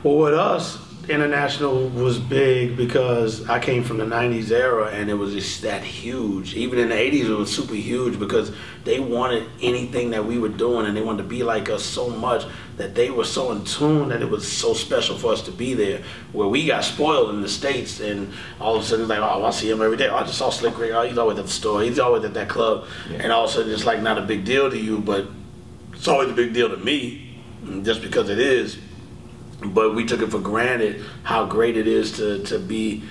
Well, with us, international was big because I came from the 90s era and it was just that huge. Even in the 80s it was super huge because they wanted anything that we were doing and they wanted to be like us so much that they were so in tune that it was so special for us to be there. Where we got spoiled in the States and all of a sudden it's like, oh, I see him every day. Oh, I just saw Slick Rick. Oh, he's always at the store. He's always at that club. Yeah. And all of a sudden it's like not a big deal to you, but it's always a big deal to me just because it is. But we took it for granted how great it is to be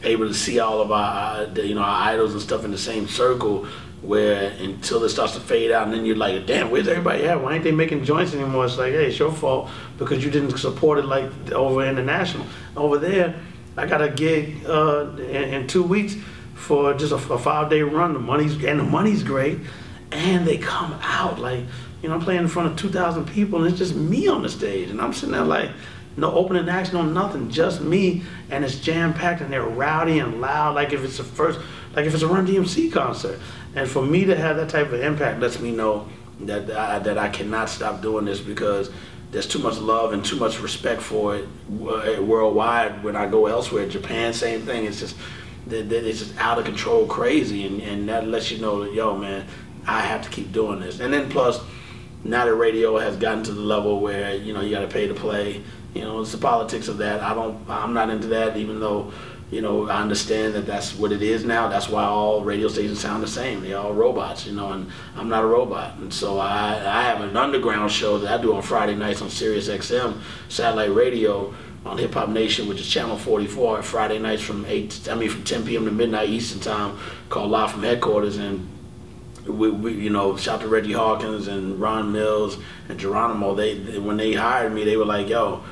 able to see all of our our idols and stuff in the same circle, where until it starts to fade out and then you're like, damn, where's everybody at? Why ain't they making joints anymore? It's like, hey, it's your fault because you didn't support it like over international. Over there, I got a gig in 2 weeks for just a 5-day run. The money's great, and they come out like, I'm playing in front of 2,000 people and it's just me on the stage. And I'm sitting there like, no opening acts, no nothing, just me. And it's jam-packed and they're rowdy and loud like if it's a Run DMC concert. And for me to have that type of impact lets me know that I cannot stop doing this because there's too much love and too much respect for it worldwide. When I go elsewhere, Japan, same thing. It's just out of control crazy. And that lets you know that, yo, man, I have to keep doing this. And then plus, now that radio has gotten to the level where you got to pay to play. It's the politics of that. I'm not into that, even though I understand that that's what it is now. That's why all radio stations sound the same. They're all robots, and I'm not a robot. And so I have an underground show that I do on Friday nights on Sirius XM satellite radio on Hip Hop Nation, which is channel 44, Friday nights from 10 p.m. to midnight Eastern time, called Live from Headquarters. And we shout to Reggie Hawkins and Ron Mills and Geronimo. When they hired me, they were like, yo,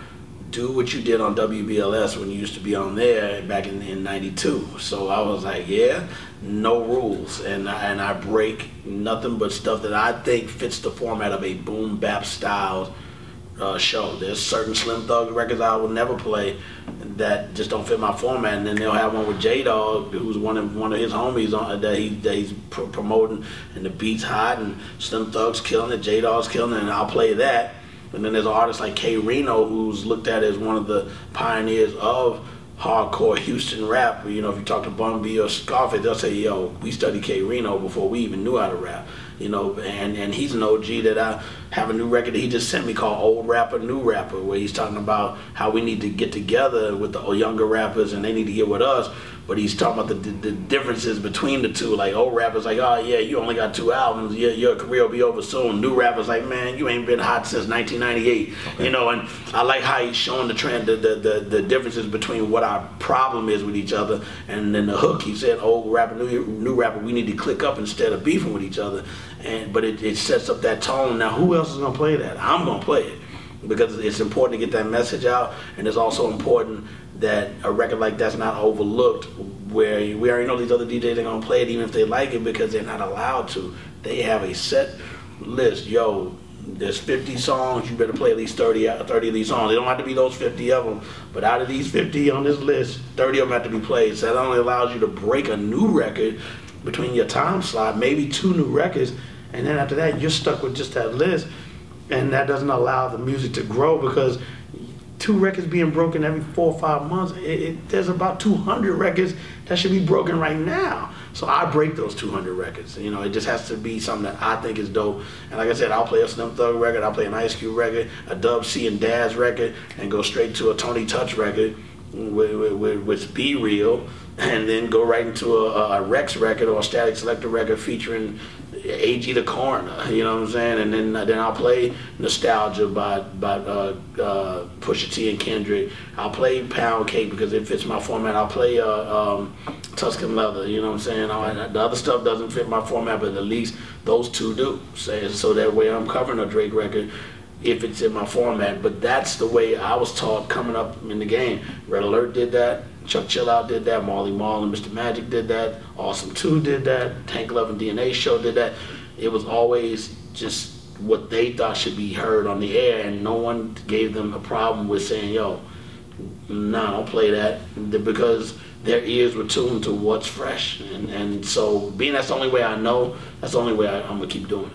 do what you did on WBLS when you used to be on there back in 92. So I was like, yeah, no rules. And I break nothing but stuff that I think fits the format of a boom bap style show. There's certain Slim Thug records I will never play that just don't fit my format, and then they'll have one with J-Dog, who's one of his homies that he's promoting, and the beat's hot, and Slim Thug's killing it, J-Dog's killing it, and I'll play that. And then there's an artist like K Reno, who's looked at as one of the pioneers of hardcore Houston rap. If you talk to Bun B or Scarface, they'll say, yo, we studied K Reno before we even knew how to rap. And he's an OG that I have a new record that he just sent me called Old Rapper, New Rapper, where he's talking about how we need to get together with the younger rappers and they need to get with us. But he's talking about the differences between the two. Like, old rappers like, oh yeah, you only got 2 albums, your career will be over soon. New rappers like, man, you ain't been hot since 1998. Okay. And I like how he's showing the trend, the differences between what our problem is with each other. And then the hook, he said, old rapper, new rapper, we need to click up instead of beefing with each other. But it sets up that tone. Now, who else is gonna play that? I'm gonna play it because it's important to get that message out, and it's also important that a record like that's not overlooked, where we already know these other DJs are gonna play it even if they like it because they're not allowed to. They have a set list. Yo, there's 50 songs, you better play at least 30 of these songs. They don't have to be those 50 of them, but out of these 50 on this list, 30 of them have to be played. So that only allows you to break a new record between your time slot, maybe 2 new records, and then after that, you're stuck with just that list, and that doesn't allow the music to grow because 2 records being broken every 4 or 5 months, there's about 200 records that should be broken right now. So I break those 200 records. It just has to be something that I think is dope. And like I said, I'll play a Slim Thug record, I'll play an Ice Cube record, a Dub C and Daz record, and go straight to a Tony Touch record with Be Real, and then go right into a Rex record or a Static Selector record featuring A.G. the Coroner, you know what I'm saying? And then I'll play Nostalgia by Pusha T and Kendrick. I'll play Pound Cake because it fits my format. I'll play Tuscan Leather, you know what I'm saying? The other stuff doesn't fit my format, but at least those 2 do. So that way I'm covering a Drake record if it's in my format. But that's the way I was taught coming up in the game. Red Alert did that. Chuck Chillout did that, Marley Marl and Mr. Magic did that, Awesome 2 did that, Tank Love and DNA Show did that. It was always just what they thought should be heard on the air, and no one gave them a problem with saying, yo, nah, don't play that, because their ears were tuned to what's fresh. And so being that's the only way I know, that's the only way I'm gonna keep doing it.